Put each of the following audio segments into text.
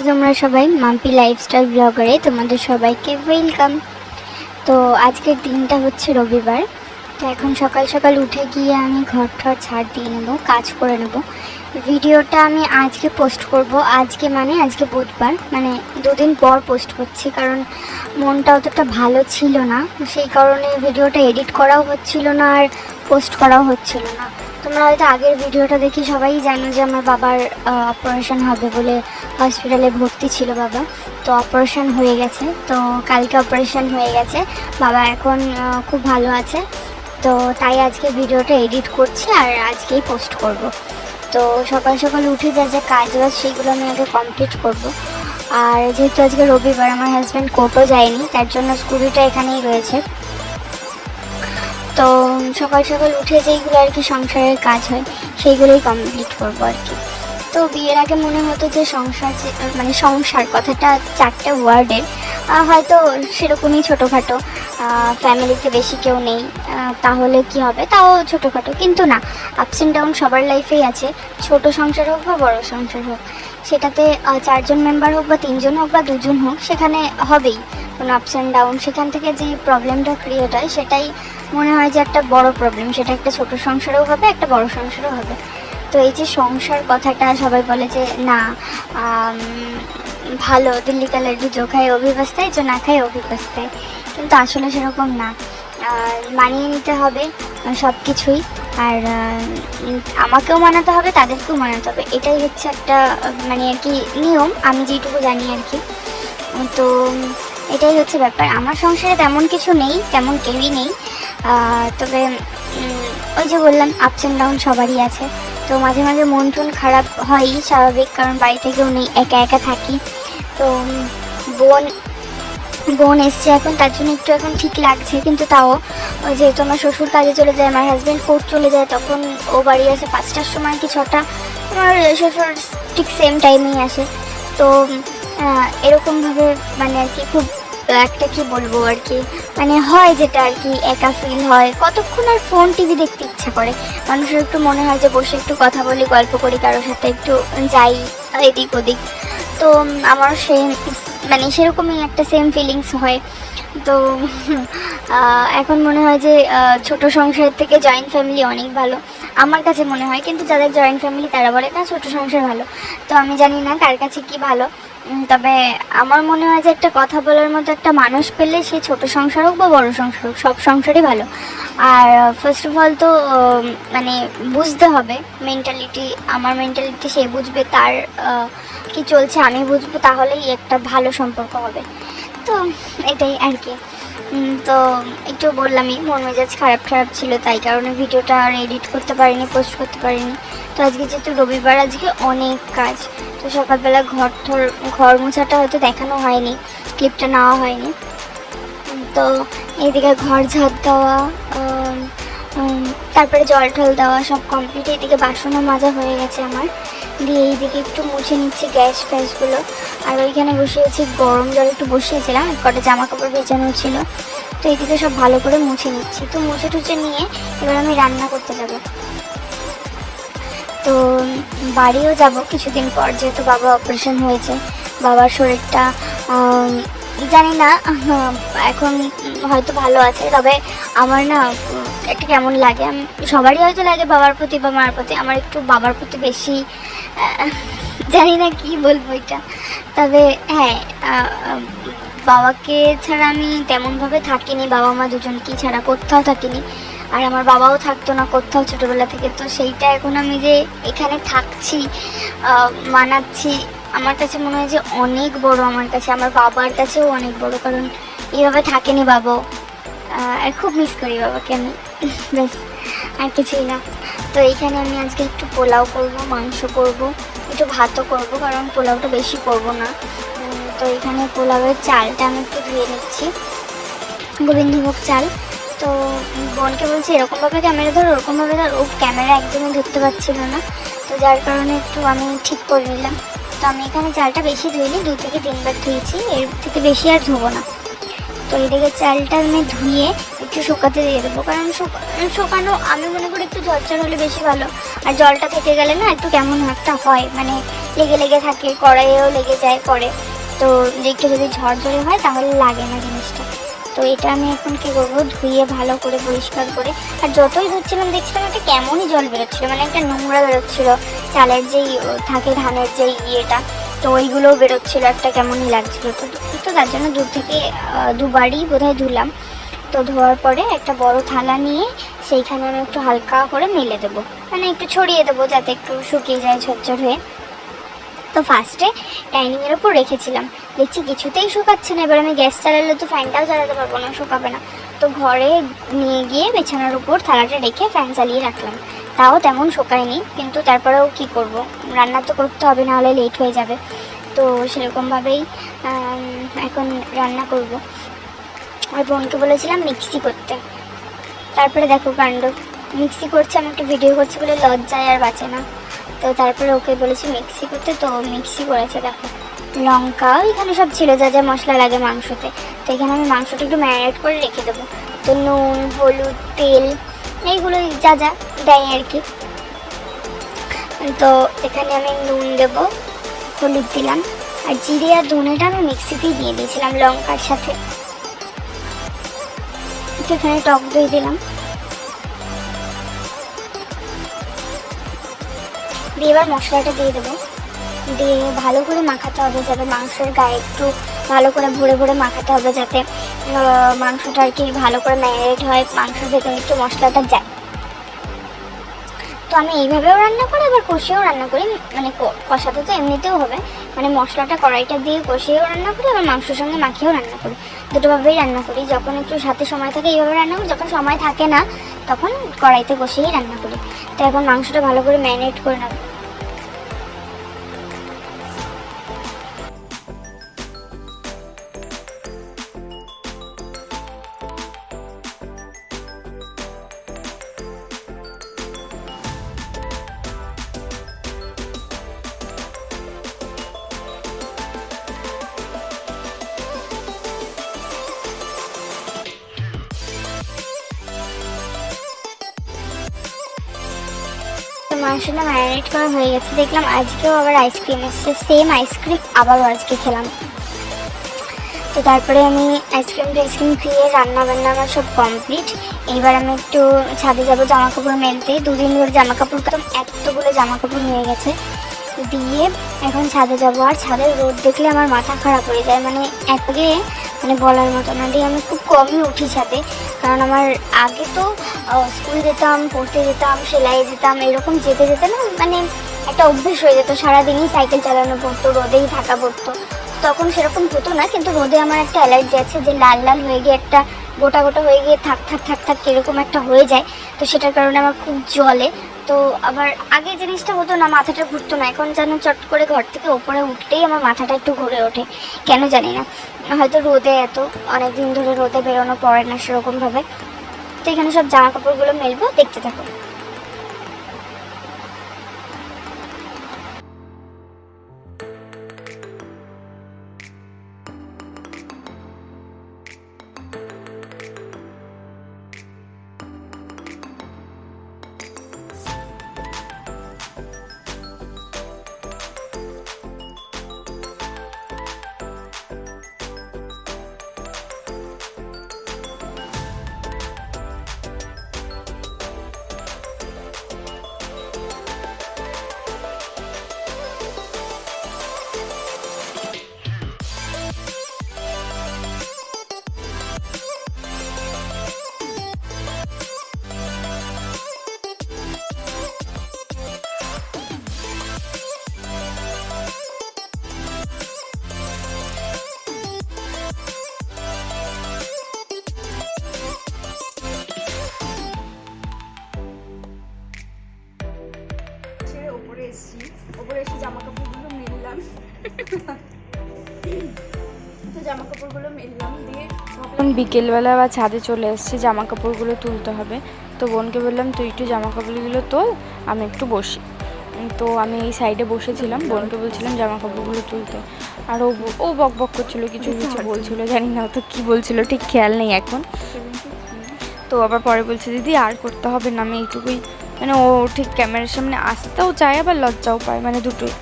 তোমরা সবাই মাম্পি লাইফস্টাইল ব্লগারে তোমাদের সবাইকে ওয়েলকাম। তো আজকের দিনটা হচ্ছে রবিবার। তো এখন সকাল সকাল উঠে গিয়ে আমি ঘর ঠর ঝাড় দিয়ে নেবো, কাজ করে নেব। ভিডিওটা আমি আজকে পোস্ট করব। আজকে বুধবার, মানে দুদিন পর পোস্ট করছি, কারণ মনটা অতটা ভালো ছিল না। সেই কারণে ভিডিওটা এডিট করাও হচ্ছিল না আর পোস্ট করাও হচ্ছিল না। তোমরা হয়তো আগের ভিডিওটা দেখি সবাই জানো যে আমার বাবার অপারেশন হবে বলে হসপিটালে ভর্তি ছিল বাবা। তো অপারেশন হয়ে গেছে, তো কালকে অপারেশন হয়ে গেছে। বাবা এখন খুব ভালো আছে। তো তাই আজকে ভিডিওটা এডিট করছি আর আজকেই পোস্ট করব। তো সকাল সকাল উঠে যা যা কাজ বাজ সেগুলো আমি আগে কমপ্লিট করব। আর যেহেতু আজকে রবিবার, আমার হাজব্যান্ড কোর্টও যায়নি, তার জন্য স্কুটিটা এখানেই রয়েছে। তো সকাল সকাল উঠে যেইগুলো আর কি সংসারের কাজ হয় সেইগুলোই কমপ্লিট করবো আর কি। তো বিয়ের আগে মনে হতো যে সংসার কথাটা 4টে ওয়ার্ডের, হয়তো সেরকমই ছোটোখাটো, ফ্যামিলিতে বেশি কেউ নেই, তাহলে কি হবে, তাও ছোটোখাটো। কিন্তু না, আপস অ্যান্ড ডাউন সবার লাইফেই আছে। ছোট সংসার হোক বা বড় সংসার হোক, সেটাতে 4জন মেম্বার হোক বা 3জন হোক বা 2জন হোক, সেখানে হবেই কোনো আপস অ্যান্ড ডাউন। সেখান থেকে যে প্রবলেমটা ক্রিয়েট হয় সেটাই মনে হয় যে একটা বড় প্রবলেম। সেটা একটা ছোট সংসারেও হবে, একটা বড় সংসারও হবে। তো এই যে সংসার কথাটা সবাই বলে যে না, ভালো দিল্লি का लड्डू जो खाए वो भी पछताए, जो না খায় ও भी पछताए, কিন্তু আসলে সেরকম না। মানিয়ে নিতে হবে সব কিছুই, আর আমাকেও মানাতে হবে, তাদেরকেও মানাতে হবে। এটাই হচ্ছে একটা মানে আর কি নিয়ম, আমি যেটুকু জানি আর কি। তো এটাই হচ্ছে ব্যাপার। আমার সংসারে তেমন কিছু নেই, তেমন কেউই নেই। তবে ওই যে বললাম, আপস অ্যান্ড ডাউন সবারই আছে। তো মাঝে মাঝে মন টন খারাপ হয়ই, স্বাভাবিক, কারণ বাড়িতে কেউ নেই, একা একা থাকি। তো বোন এসছে এখন, তার জন্য একটু এখন ঠিক লাগছে। কিন্তু তাও ওই যেহেতু আমার শ্বশুর কাজে চলে যায়, আমার হাজব্যান্ড কোর্ট চলে যায়, তখন ও বাড়ি আসে 5টার সময় কি 6টা, আমার শ্বশুর ঠিক সেম টাইমেই আসে। তো এরকমভাবে মানে আর কি খুব একটা কি বলবো আর কি, মানে হয় যেটা আর কি, একা ফিল হয়। কতক্ষণ আর ফোন টিভি দেখতে ইচ্ছা করে, মানুষের একটু মনে হয় যে বসে একটু কথা বলি, গল্প করি, কারোর সাথে একটু যাই এদিক ওদিক। তো আমার মানে সেরকমই একটা সেম ফিলিংস হয়। তো এখন মনে হয় যে ছোট সংসার থেকে জয়েন্ট ফ্যামিলি অনেক ভালো, আমার কাছে মনে হয়। কিন্তু যাদের জয়েন্ট ফ্যামিলি তারা বলে না ছোট সংসার ভালো। তো আমি জানি না কার কাছে কি ভালো, তবে আমার মনে হয় যে একটা কথা বলার মতো একটা মানুষ পেলে, সে ছোট সংসার হোক বা বড় সংসার হোক, সব সংসারই ভালো। আর ফার্স্ট অফ অল তো মানে বুঝতে হবে মেন্টালিটি, আমার মেন্টালিটি সে বুঝবে, তার কি চলছে আমি বুঝবো, তাহলেই একটা ভালো সম্পর্ক হবে। তো এটাই আর কি। তো একটু বললামই, মন মেজাজ খারাপ ছিল, তাই কারণে ভিডিওটা আর এডিট করতে পারিনি, পোস্ট করতে পারিনি। তো আজকে যেহেতু রবিবার, আজকে অনেক কাজ। তো সকালবেলা ঘর মোছাটা হয়তো দেখানো হয়নি, ক্লিপটা নেওয়া হয়নি। তো এইদিকে ঘর ঝাড় দেওয়া, তারপরে জল টল দেওয়া সব কমপ্লিট। এইদিকে বাসনও মাজা হয়ে গেছে আমার, দিয়ে এইদিকে একটু মুছে নিচ্ছি গ্যাস ফ্যাসগুলো। আর ওইখানে বসিয়েছি গরম জল, একটু বসিয়েছিলাম, কটা জামা কাপড় ভেজানো ছিল। তো এইদিকে সব ভালো করে মুছে নিচ্ছি। তো মুছে টুছে নিয়ে এবার আমি রান্না করতে যাব। তো বাড়িও যাব কিছুদিন পর, যেহেতু বাবা অপারেশন হয়েছে। বাবার শরীরটা জানি না, এখন হয়তো ভালো আছে, তবে আমার না একটা কেমন লাগে, সবারই হয়তো লাগে বাবার প্রতি বা মার প্রতি, আমার একটু বাবার প্রতি বেশি, জানি না কি বলবো এটা। তবে হ্যাঁ, বাবাকে ছাড়া আমি তেমনভাবে থাকিনি, বাবা মা দুজনকেই ছাড়া কোথাও থাকিনি। আর আমার বাবাও থাকতো না কোথাও ছোটোবেলা থেকে। তো সেইটা এখন আমি যে এখানে থাকছি, মানাচ্ছি, আমার কাছে মনে হয় যে অনেক বড়, আমার কাছে, আমার বাবার কাছেও অনেক বড়, কারণ এইভাবে থাকেনি বাবাও। আর খুব মিস করি বাবাকে আমি, ব্যাস, আর কিছুই না। তো এইখানে আমি আজকে একটু পোলাও করব, মাংস করব, একটু ভাতও করব, কারণ পোলাওটা বেশি করব না। তো এখানে পোলাওয়ের চালটা আমি একটু ধুয়ে নিচ্ছি, গোবিন্দভোগ চাল। তো বোনকে বলছি এরকমভাবে ক্যামেরা ধর, ওরকমভাবে ধর, ও ক্যামেরা একদমই ধরতে পারছিল না। তো যার কারণে একটু আমি ঠিক করে নিলাম। তো আমি এখানে চালটা বেশি ধুইনি, 2 থেকে 3 বার ধুয়েছি, এর থেকে বেশি আর ধোবো না। তো এদিকে চালটা আমি ধুয়ে একটু শুকাতে দিয়ে দেবো, কারণ শুকানো আমি মনে করি একটু ঝরঝর হলে বেশি ভালো। আর জলটা থেকে গেলে না একটু কেমন একটা হয়, মানে লেগে লেগে থাকে, কড়াইয়েও লেগে যায় পরে। তো একটু যদি ঝরঝরে হয় তাহলে লাগে না জিনিসটা। তো এটা আমি এখন কী করবো, ধুয়ে ভালো করে পরিষ্কার করে, আর যতই ধুচ্ছিলাম দেখছিলাম একটা কেমনই জল বেরোচ্ছিলো, মানে একটা নোংরা বেরোচ্ছিলো, চালের যেই থাকে ধানের যেই ইয়েটা, তো ওইগুলোও বেরোচ্ছিলো, একটা কেমনই লাগছিলো। তো তার জন্য দূর থেকে দুবারই বোধহয় ধুলাম। তো ধোয়ার পরে একটা বড় থালা নিয়ে সেইখানে আমি একটু হালকা করে মেলে দেবো, মানে একটু ছড়িয়ে দেবো যাতে একটু শুকিয়ে যায় ঝরঝর হয়ে। তো ফার্স্টে ডাইনিংয়ের ওপর রেখেছিলাম, দেখছি কিছুতেই শুকাচ্ছে না। এবার আমি গ্যাস চালালে তো ফ্যানটাও চালাতে পারবো না, শুকাবে না। তো ঘরে নিয়ে গিয়ে বিছানার উপর থালাটা রেখে ফ্যান চালিয়ে রাখলাম, তাও তেমন শুকায়নি। কিন্তু তারপরেও কি করব, রান্না তো করতে হবে, নাহলে লেট হয়ে যাবে। তো সেরকমভাবেই এখন রান্না করব। আর বোনকে বলেছিলাম মিক্সি করতে, তারপরে দেখো কাণ্ড, মিক্সি করছে, আমি একটু ভিডিও করছি বলে লজ্জায় আর বাঁচে না। তো তারপরে ওকে বলেছি মিক্সি করতে, তো মিক্সি করেছে। দেখো লঙ্কা এখানে সব ছিল যা যা মশলা লাগে মাংসতে। তো এখানে আমি মাংসটা একটু ম্যারিনেট করে রেখে দেবো। তো নুন, হলুদ, তেল, এইগুলো যা যা দেয় আর কি। তো এখানে আমি নুন দেবো, হলুদ দিলাম, আর জিরে আর ধনেটা আমি মিক্সিতেই দিয়ে দিয়েছিলাম লঙ্কার সাথে। তো এখানে টক দই দিলাম, দিয়ে এবার মশলাটা দিয়ে দেবো, দিয়ে ভালো করে মাখাতে হবে, যাতে মাংসের গায়ে একটু ভালো করে ভরে ভরে মাখাতে হবে, যাতে মাংসটা আর কি ভালো করে ম্যারিনেট হয়, মাংসের ভেতরে একটু মশলাটা যায়। তো আমি এইভাবেও রান্না করি, আবার কষিয়েও রান্না করি, মানে কষাতে তো এমনিতেও হবে, মানে মশলাটা কড়াইটা দিয়ে কষিয়েও রান্না করি, আবার মাংসের সঙ্গে মাখিয়েও রান্না করি, দুটোভাবেই রান্না করি। যখন একটু সাথে সময় থাকে এইভাবে রান্না করি, যখন সময় থাকে না তখন কড়াইতে কষিয়েই রান্না করি। তো এখন মাংসটা ভালো করে ম্যারিনেট করে নেব। মাংসটা ম্যারিনেট করা হয়ে গেছে, দেখলাম আজকেও আবার আইসক্রিম এসছে, সেম আইসক্রিম আবারও আজকে খেলাম। তো তারপরে আমি আইসক্রিম খেয়ে রান্না বান্না আমার সব কমপ্লিট। এইবার আমি একটু ছাদে যাবো জামা কাপড় মেলতে, দুদিন ধরে জামা কাপড় এতগুলো জামা কাপড় নিয়ে গেছে, দিয়ে এখন ছাদে যাবো। আর ছাদের রোদ দেখলে আমার মাথা খারাপ হয়ে যায়, মানে আগে মানে বলার মতো না। দিয়ে আমি খুব কমই উঠি ছাদে, কারণ আমার আগে তো স্কুল যেতাম, পড়তে যেতাম, সেলাই যেতাম, এরকম যেতে যেতে না মানে একটা অভ্যেস হয়ে যেত, সারাদিনই সাইকেল চালানো পড়তো, রোদেই থাকা পড়তো। তখন সেরকম হতো না, কিন্তু রোদে আমার একটা অ্যালার্জি আছে, যে লাল লাল হয়ে গিয়ে একটা গোটা গোটা হয়ে গিয়ে থাক থাক থাক থাক এরকম একটা হয়ে যায়। তো সেটার কারণে আমার খুব জ্বলে। তো আবার আগে জিনিসটা হতো না, মাথাটা ঘুরতো না, এখন যেন চট করে ঘর থেকে ওপরে উঠতেই আমার মাথাটা একটু ঘুরে ওঠে, কেন জানি না, হয়তো রোদে অনেক দিন ধরে রোদে বেরোনো পড়ে না সেরকমভাবে। তো এখানে সব জামা কাপড়গুলো মেলবো, দেখতে থাকো। ওপরে এসে জামা কাপড়গুলো মেললাম। তো জামা কাপড়গুলো মেললাম, দিয়ে ভাবলাম বিকেলবেলা বা ছাদে চলে এসেছি, জামা কাপড়গুলো তুলতে হবে। তো বোনকে বললাম তুই একটু জামা কাপড়গুলো তোল, আমি একটু বসি। তো আমি এই সাইডে বসেছিলাম, বোনকে বলছিলাম জামা কাপড়গুলো তুলতে, আর ও বক বক করছিল, কিছু কিছু বলছিল, জানি না তো কী বলছিল, ঠিক খেয়াল নেই এখন। তো আবার পরে বলছে দিদি আর করতে হবে না, আমি এইটুকুই, মানে ও ঠিক ক্যামেরার সামনে আসতেও চায় আবার লজ্জাও পায়, মানে দুটোই।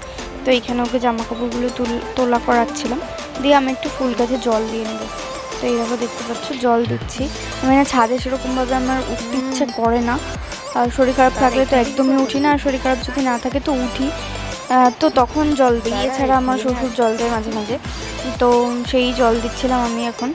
তো এইখানে ওকে জামা কাপড়গুলো তোলা করাচ্ছিলাম, দিয়ে আমি একটু ফুল গাছে জল দিয়ে নেবো। তো এইভাবে দেখতে পাচ্ছ জল দিচ্ছি। আমি না ছাদে সেরকমভাবে আমার উঠতে ইচ্ছে করে না, আর শরীর খারাপ থাকলে তো একদমই উঠি না, আর শরীর খারাপ যদি না থাকে তো উঠি, তো তখন জল দিই। এছাড়া আমার শ্বশুর জল দেয় মাঝে মাঝে, তো সেই জল দিচ্ছিলাম আমি এখন।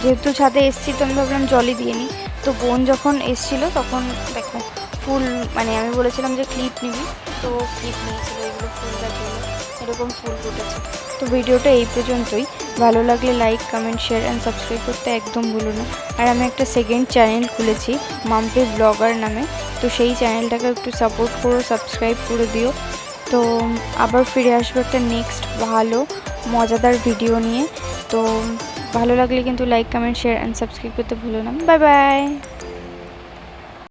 যেহেতু ছাদে এসছি তো আমি ভাবলাম জলই দিয়ে নিই। তো বোন যখন এসছিল তখন দেখো ফুল, মানে আমি বলেছিলাম যে ক্লিপ নিবি, তো ক্লিপ নিয়েছিল, এগুলো ফুল গাছগুলো এরকম ফুল ফুটেছে। তো ভিডিওটা এই পর্যন্তই। ভালো লাগলে like, comment, share and subscribe করতে একদম ভুলো না। আর আমি একটা সেকেন্ড চ্যানেল খুলেছি মাম্পি ব্লগার নামে, তো সেই চ্যানেলটাকে একটু সাপোর্ট করো, সাবস্ক্রাইব করে দিও। তো আবার ফিরে আসবো একটা নেক্সট ভালো মজাদার ভিডিও নিয়ে। তো ভালো লাগলে কিন্তু like, comment, share and subscribe করতে ভুলো না। Bye bye.